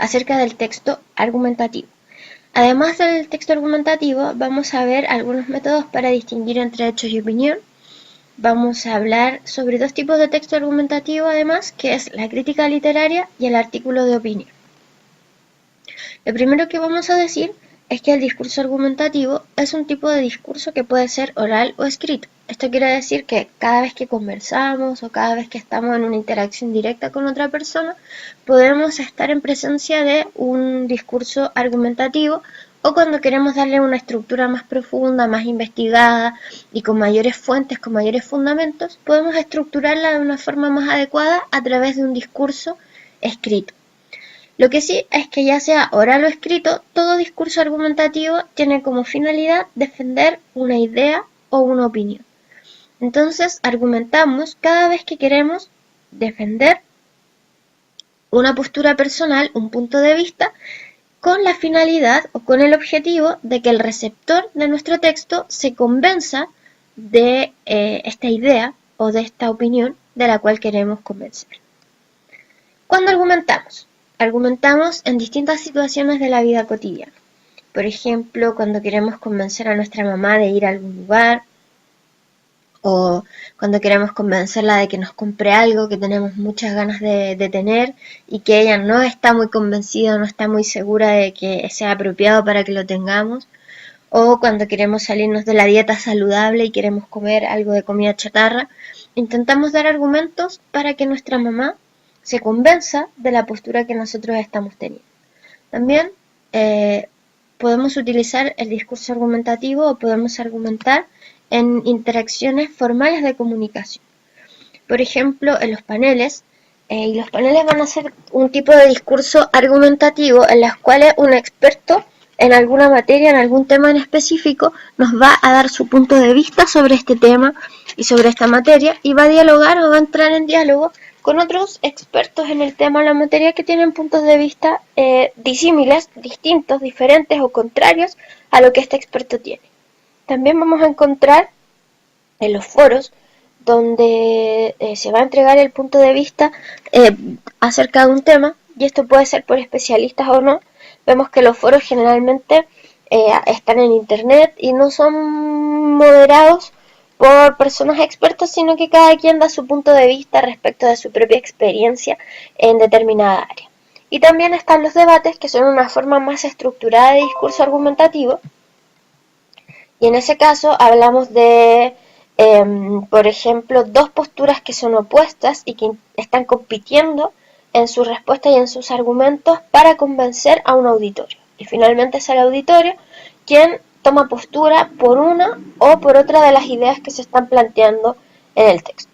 acerca del texto argumentativo. Además del texto argumentativo, vamos a ver algunos métodos para distinguir entre hechos y opinión. Vamos a hablar sobre dos tipos de texto argumentativo, además, que es la crítica literaria y el artículo de opinión. Lo primero que vamos a decir es que el discurso argumentativo es un tipo de discurso que puede ser oral o escrito. Esto quiere decir que cada vez que conversamos o cada vez que estamos en una interacción directa con otra persona, podemos estar en presencia de un discurso argumentativo, o cuando queremos darle una estructura más profunda, más investigada y con mayores fuentes, con mayores fundamentos, podemos estructurarla de una forma más adecuada a través de un discurso escrito. Lo que sí es que, ya sea oral o escrito, todo discurso argumentativo tiene como finalidad defender una idea o una opinión. Entonces, argumentamos cada vez que queremos defender una postura personal, un punto de vista, con la finalidad o con el objetivo de que el receptor de nuestro texto se convenza de esta idea o de esta opinión de la cual queremos convencer. ¿Cuándo argumentamos? Argumentamos en distintas situaciones de la vida cotidiana. Por ejemplo, cuando queremos convencer a nuestra mamá de ir a algún lugar, o cuando queremos convencerla de que nos compre algo que tenemos muchas ganas de tener y que ella no está muy convencida, no está muy segura de que sea apropiado para que lo tengamos, o cuando queremos salirnos de la dieta saludable y queremos comer algo de comida chatarra. Intentamos dar argumentos para que nuestra mamá se convenza de la postura que nosotros estamos teniendo. También podemos utilizar el discurso argumentativo o podemos argumentar en interacciones formales de comunicación. Por ejemplo, en los paneles, y los paneles van a ser un tipo de discurso argumentativo en los cuales un experto en alguna materia, en algún tema en específico, nos va a dar su punto de vista sobre este tema y sobre esta materia, y va a dialogar o va a entrar en diálogo con otros expertos en el tema o la materia que tienen puntos de vista disímiles, distintos, diferentes o contrarios a lo que este experto tiene. También vamos a encontrar en los foros donde se va a entregar el punto de vista acerca de un tema, y esto puede ser por especialistas o no. Vemos que los foros generalmente están en internet y no son moderados por personas expertas, sino que cada quien da su punto de vista respecto de su propia experiencia en determinada área. Y también están los debates, que son una forma más estructurada de discurso argumentativo, y en ese caso hablamos de, por ejemplo, dos posturas que son opuestas y que están compitiendo en sus respuestas y en sus argumentos para convencer a un auditorio. Y finalmente es el auditorio quien toma postura por una o por otra de las ideas que se están planteando en el texto.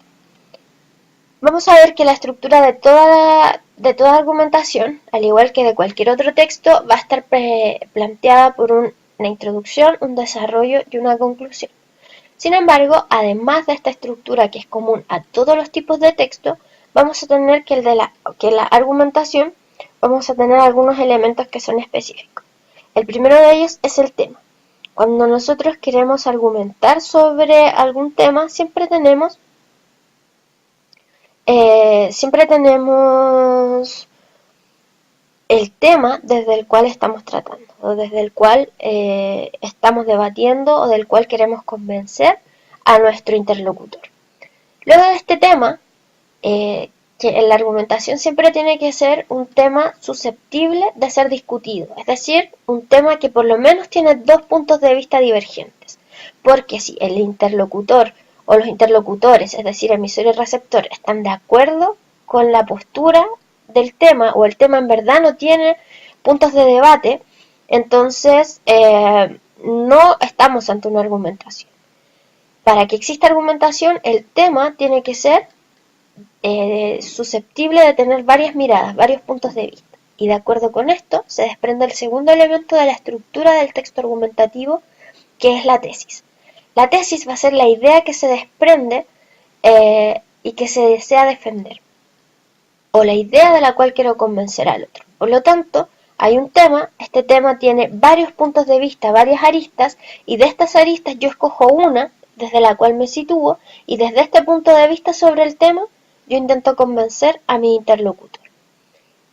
Vamos a ver que la estructura de toda argumentación, al igual que de cualquier otro texto, va a estar planteada por una introducción, un desarrollo y una conclusión. Sin embargo, además de esta estructura que es común a todos los tipos de texto, vamos a tener que en la argumentación vamos a tener algunos elementos que son específicos. El primero de ellos es el tema. Cuando nosotros queremos argumentar sobre algún tema, siempre tenemos el tema desde el cual estamos tratando, o desde el cual estamos debatiendo, o del cual queremos convencer a nuestro interlocutor. Luego de este tema, que en la argumentación siempre tiene que ser un tema susceptible de ser discutido, es decir, un tema que por lo menos tiene dos puntos de vista divergentes, porque si el interlocutor o los interlocutores, es decir, emisor y receptor, están de acuerdo con la postura del tema, o el tema en verdad no tiene puntos de debate, entonces no estamos ante una argumentación. Para que exista argumentación, el tema tiene que ser susceptible de tener varias miradas, varios puntos de vista. Y de acuerdo con esto, se desprende el segundo elemento de la estructura del texto argumentativo, que es la tesis. La tesis va a ser la idea que se desprende y que se desea defender, o la idea de la cual quiero convencer al otro. Por lo tanto, hay un tema, este tema tiene varios puntos de vista, varias aristas, y de estas aristas yo escojo una desde la cual me sitúo, y desde este punto de vista sobre el tema yo intento convencer a mi interlocutor.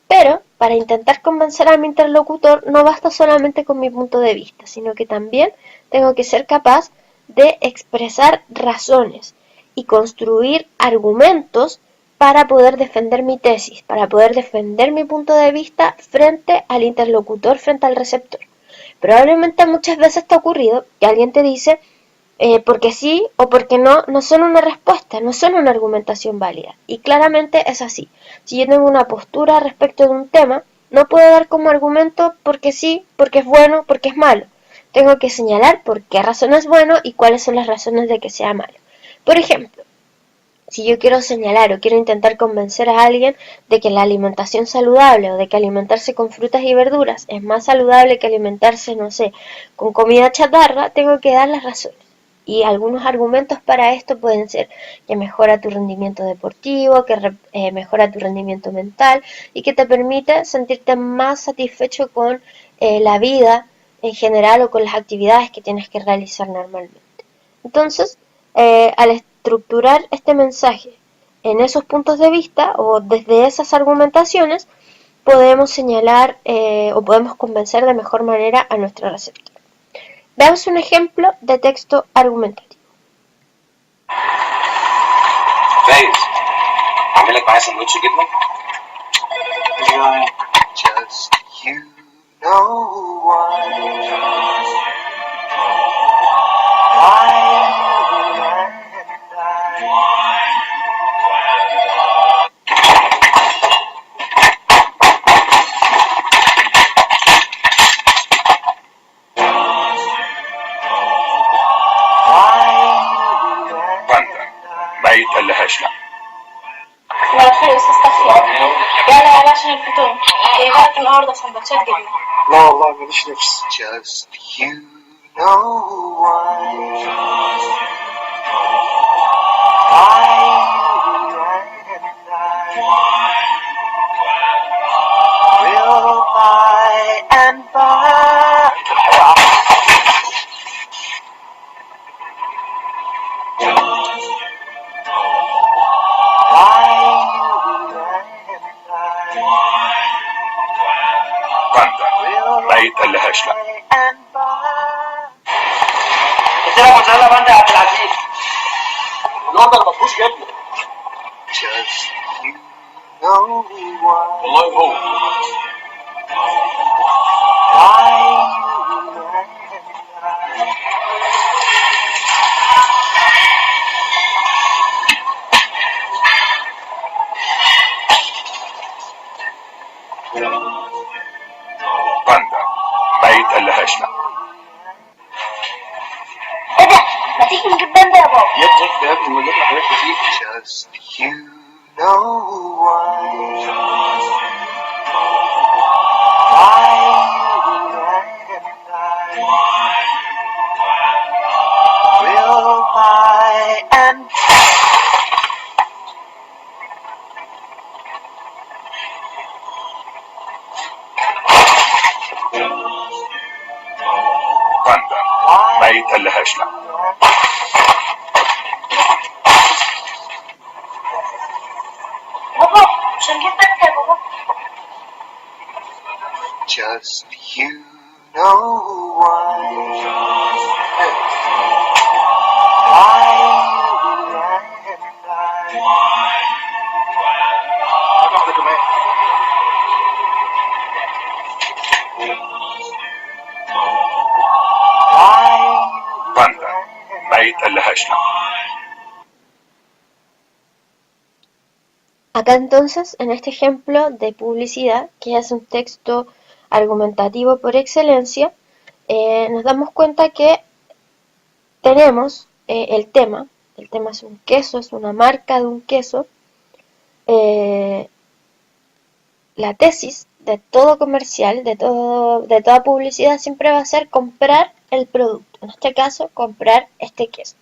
Pero para intentar convencer a mi interlocutor no basta solamente con mi punto de vista, sino que también tengo que ser capaz de expresar razones y construir argumentos para poder defender mi tesis, para poder defender mi punto de vista frente al interlocutor, frente al receptor. Probablemente muchas veces te ha ocurrido que alguien te dice porque sí o porque no, no son una respuesta, no son una argumentación válida. Y claramente es así. Si yo tengo una postura respecto de un tema, no puedo dar como argumento porque sí, porque es bueno, porque es malo. Tengo que señalar por qué razón es bueno y cuáles son las razones de que sea malo. Por ejemplo, si yo quiero señalar o quiero intentar convencer a alguien de que la alimentación saludable o de que alimentarse con frutas y verduras es más saludable que alimentarse, no sé, con comida chatarra, tengo que dar las razones. Y algunos argumentos para esto pueden ser que mejora tu rendimiento deportivo, que mejora tu rendimiento mental y que te permite sentirte más satisfecho con la vida en general o con las actividades que tienes que realizar normalmente. Entonces, al estructurar este mensaje en esos puntos de vista o desde esas argumentaciones, podemos señalar o podemos convencer de mejor manera a nuestro receptor. Veamos un ejemplo de texto argumentativo. Veis, عامل لك معايا سندوتش جبنه؟ Just you know why ما يتقلهاش لا. لا خير يا استاذ تخفي. يلا عشان الفطور. ايه بقى النهارده سندوتشات جبنه؟ لا والله ماليش نفس. Just you know why will by and by. ما يتقلهاش لا. ازيك موزاريلا باندا يا عبد العزيز؟ النهارده ما فيهوش جبنه. Just you know why. والله هو. باندا ما يتقلهاش لا. ايه ده؟ ما تيجي نجيب باندا يا بابا؟ يا ابني يا ابني ما جبنا حاجات كتير. Just you know why will by and باندا ما يتقلهاش لا. بابا مش هنجيب باندا يا بابا؟ Just you know why واحده كمان. باندا ما يتقلهاش لا. Acá entonces, en este ejemplo de publicidad, que es un texto argumentativo por excelencia, nos damos cuenta que tenemos el tema es un queso, es una marca de un queso. La tesis de todo comercial, de toda publicidad, siempre va a ser comprar el producto, en este caso, comprar este queso.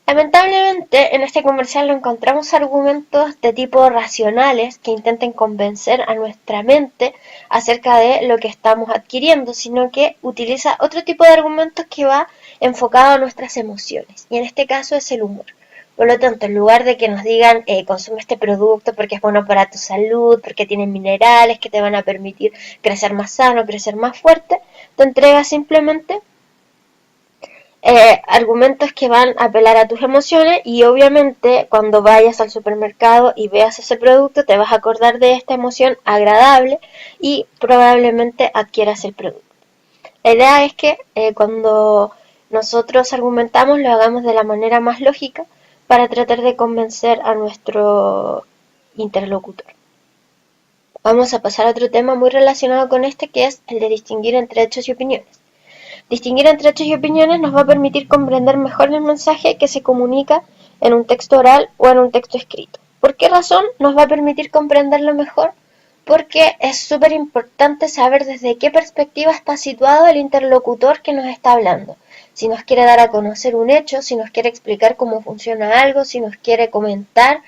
Lamentablemente, en este comercial no encontramos argumentos de tipo racionales que intenten convencer a nuestra mente acerca de lo que estamos adquiriendo, sino que utiliza otro tipo de argumentos que va enfocado a nuestras emociones, y en este caso es el humor. Por lo tanto, en lugar de que nos digan consume este producto porque es bueno para tu salud, porque tiene minerales que te van a permitir crecer más sano, crecer más fuerte, te entrega simplemente argumentos que van a apelar a tus emociones, y obviamente cuando vayas al supermercado y veas ese producto te vas a acordar de esta emoción agradable y probablemente adquieras el producto. La idea es que cuando nosotros argumentamos lo hagamos de la manera más lógica para tratar de convencer a nuestro interlocutor. Vamos a pasar a otro tema muy relacionado con este, que es el de distinguir entre hechos y opiniones. Distinguir entre hechos y opiniones nos va a permitir comprender mejor el mensaje que se comunica en un texto oral o en un texto escrito. ¿Por qué razón nos va a permitir comprenderlo mejor? Porque es súper importante saber desde qué perspectiva está situado el interlocutor que nos está hablando. Si nos quiere dar a conocer un hecho, si nos quiere explicar cómo funciona algo, si nos quiere comentar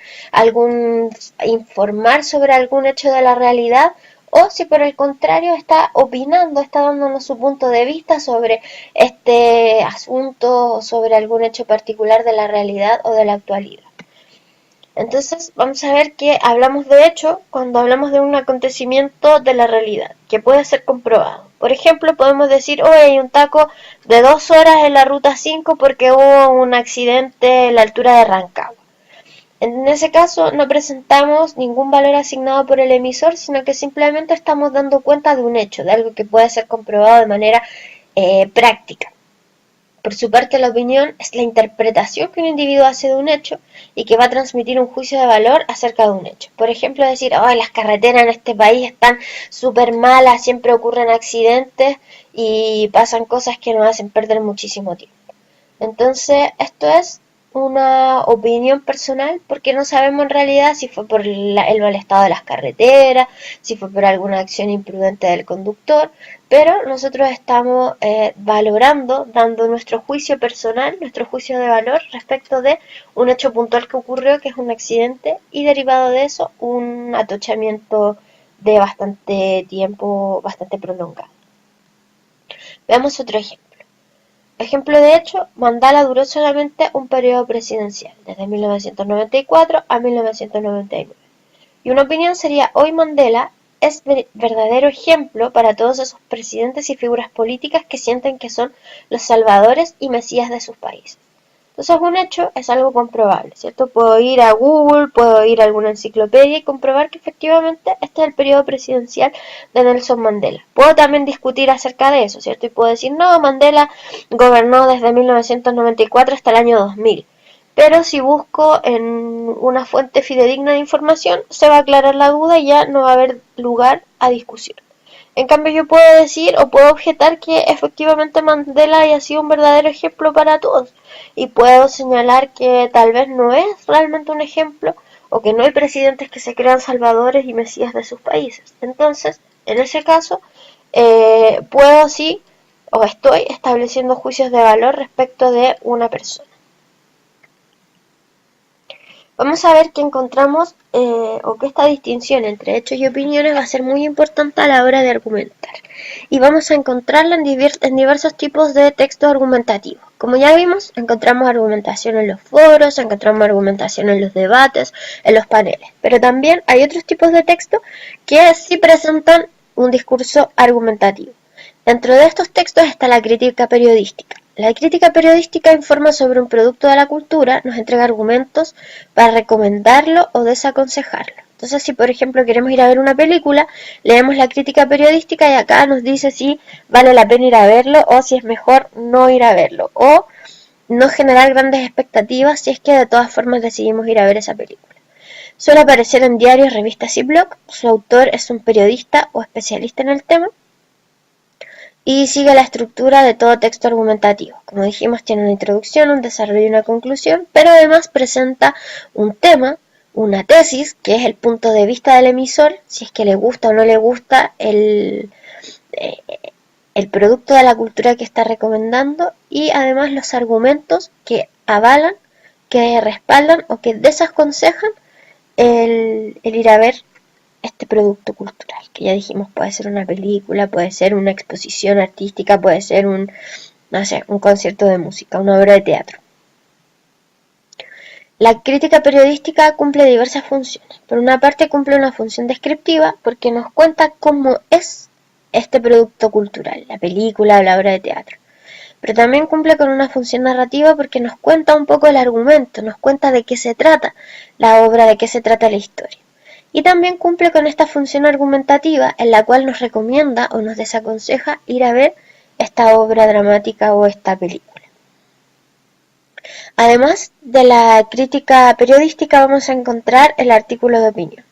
informar sobre algún hecho de la realidad, o si por el contrario está opinando, está dándonos su punto de vista sobre este asunto o sobre algún hecho particular de la realidad o de la actualidad. Entonces vamos a ver que hablamos de hecho cuando hablamos de un acontecimiento de la realidad, que puede ser comprobado. Por ejemplo, podemos decir, hoy hay un taco de 2 horas en la ruta 5 porque hubo un accidente en la altura de Rancagua. En ese caso no presentamos ningún valor asignado por el emisor, sino que simplemente estamos dando cuenta de un hecho, de algo que puede ser comprobado de manera práctica. Por su parte, la opinión es la interpretación que un individuo hace de un hecho y que va a transmitir un juicio de valor acerca de un hecho. Por ejemplo, decir, las carreteras en este país están súper malas, siempre ocurren accidentes y pasan cosas que nos hacen perder muchísimo tiempo. Entonces, esto es una opinión personal porque no sabemos en realidad si fue por el mal estado de las carreteras, si fue por alguna acción imprudente del conductor, pero nosotros estamos valorando, dando nuestro juicio personal, nuestro juicio de valor respecto de un hecho puntual que ocurrió, que es un accidente, y derivado de eso un atochamiento de bastante tiempo, bastante prolongado. Veamos otro ejemplo. Ejemplo de hecho, Mandela duró solamente un periodo presidencial, desde 1994 a 1999. Y una opinión sería, hoy Mandela es verdadero ejemplo para todos esos presidentes y figuras políticas que sienten que son los salvadores y mesías de sus países. Entonces un hecho es algo comprobable, ¿cierto? Puedo ir a Google, puedo ir a alguna enciclopedia y comprobar que efectivamente este es el periodo presidencial de Nelson Mandela. Puedo también discutir acerca de eso, ¿cierto? Y puedo decir, no, Mandela gobernó desde 1994 hasta el año 2000. Pero si busco en una fuente fidedigna de información, se va a aclarar la duda y ya no va a haber lugar a discusión. En cambio, yo puedo decir o puedo objetar que efectivamente Mandela haya sido un verdadero ejemplo para todos. Y puedo señalar que tal vez no es realmente un ejemplo o que no hay presidentes que se crean salvadores y mesías de sus países. Entonces, en ese caso, puedo sí o estoy estableciendo juicios de valor respecto de una persona. Vamos a ver que encontramos o que esta distinción entre hechos y opiniones va a ser muy importante a la hora de argumentar. Y vamos a encontrarla en diversos tipos de textos argumentativos. Como ya vimos, encontramos argumentación en los foros, encontramos argumentación en los debates, en los paneles. Pero también hay otros tipos de texto que sí presentan un discurso argumentativo. Dentro de estos textos está la crítica periodística. La crítica periodística informa sobre un producto de la cultura, nos entrega argumentos para recomendarlo o desaconsejarlo. Entonces, si por ejemplo queremos ir a ver una película, leemos la crítica periodística y acá nos dice si vale la pena ir a verlo o si es mejor no ir a verlo. O no generar grandes expectativas si es que de todas formas decidimos ir a ver esa película. Suele aparecer en diarios, revistas y blogs. Su autor es un periodista o especialista en el tema. Y sigue la estructura de todo texto argumentativo. Como dijimos, tiene una introducción, un desarrollo y una conclusión, pero además presenta un tema, una tesis, que es el punto de vista del emisor, si es que le gusta o no le gusta el producto de la cultura que está recomendando, y además los argumentos que avalan, que respaldan o que desaconsejan el ir a ver este producto cultural, que ya dijimos puede ser una película, puede ser una exposición artística, puede ser un concierto de música, una obra de teatro. La crítica periodística cumple diversas funciones. Por una parte cumple una función descriptiva porque nos cuenta cómo es este producto cultural, la película o la obra de teatro. Pero también cumple con una función narrativa porque nos cuenta un poco el argumento, nos cuenta de qué se trata la obra, de qué se trata la historia. Y también cumple con esta función argumentativa en la cual nos recomienda o nos desaconseja ir a ver esta obra dramática o esta película. Además de la crítica periodística vamos a encontrar el artículo de opinión.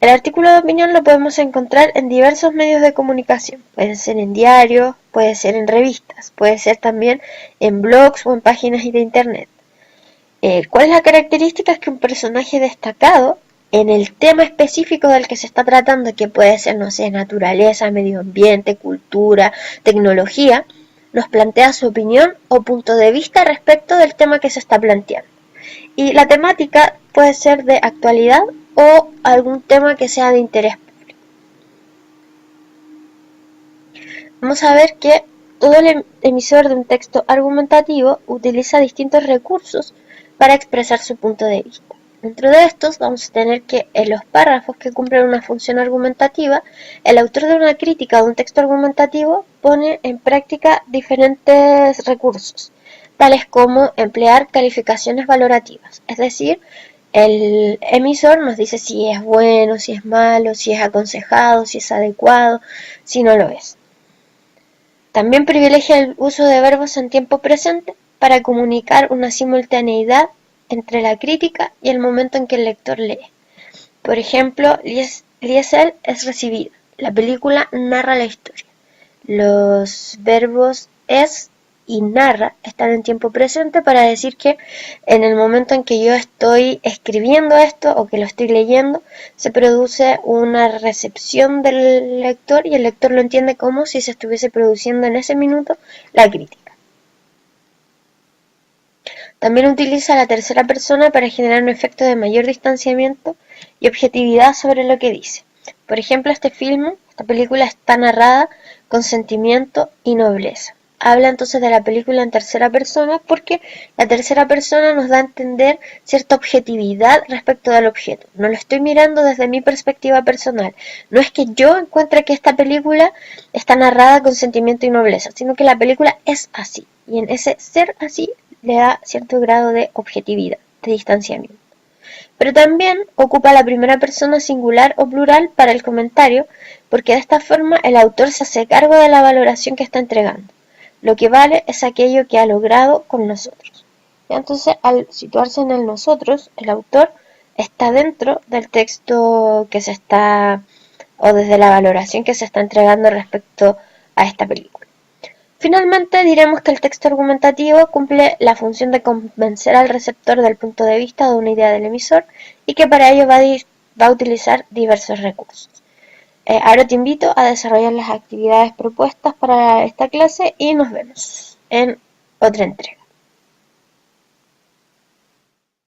El artículo de opinión lo podemos encontrar en diversos medios de comunicación. Puede ser en diarios, puede ser en revistas, puede ser también en blogs o en páginas de internet. ¿Cuál es la característica? Es que un personaje destacado en el tema específico del que se está tratando, que puede ser, no sé, naturaleza, medio ambiente, cultura, tecnología, nos plantea su opinión o punto de vista respecto del tema que se está planteando. Y la temática puede ser de actualidad o algún tema que sea de interés público. Vamos a ver que todo el emisor de un texto argumentativo utiliza distintos recursos para expresar su punto de vista. Dentro de estos vamos a tener que en los párrafos que cumplen una función argumentativa, el autor de una crítica o de un texto argumentativo pone en práctica diferentes recursos, tales como emplear calificaciones valorativas, es decir, el emisor nos dice si es bueno, si es malo, si es aconsejado, si es adecuado, si no lo es. También privilegia el uso de verbos en tiempo presente para comunicar una simultaneidad entre la crítica y el momento en que el lector lee. Por ejemplo, Liesel es recibida. La película narra la historia. Los verbos es y narra están en tiempo presente para decir que en el momento en que yo estoy escribiendo esto o que lo estoy leyendo, se produce una recepción del lector y el lector lo entiende como si se estuviese produciendo en ese minuto la crítica. También utiliza la tercera persona para generar un efecto de mayor distanciamiento y objetividad sobre lo que dice. Por ejemplo, esta película está narrada con sentimiento y nobleza. Habla entonces de la película en tercera persona porque la tercera persona nos da a entender cierta objetividad respecto del objeto. No lo estoy mirando desde mi perspectiva personal. No es que yo encuentre que esta película está narrada con sentimiento y nobleza, sino que la película es así. Y en ese ser así le da cierto grado de objetividad, de distanciamiento. Pero también ocupa la primera persona singular o plural para el comentario, porque de esta forma el autor se hace cargo de la valoración que está entregando. Lo que vale es aquello que ha logrado con nosotros. Entonces, al situarse en el nosotros, el autor está dentro del texto que se está, o desde la valoración que se está entregando respecto a esta película. Finalmente, diremos que el texto argumentativo cumple la función de convencer al receptor del punto de vista de una idea del emisor y que para ello va a utilizar diversos recursos. Ahora te invito a desarrollar las actividades propuestas para esta clase y nos vemos en otra entrega.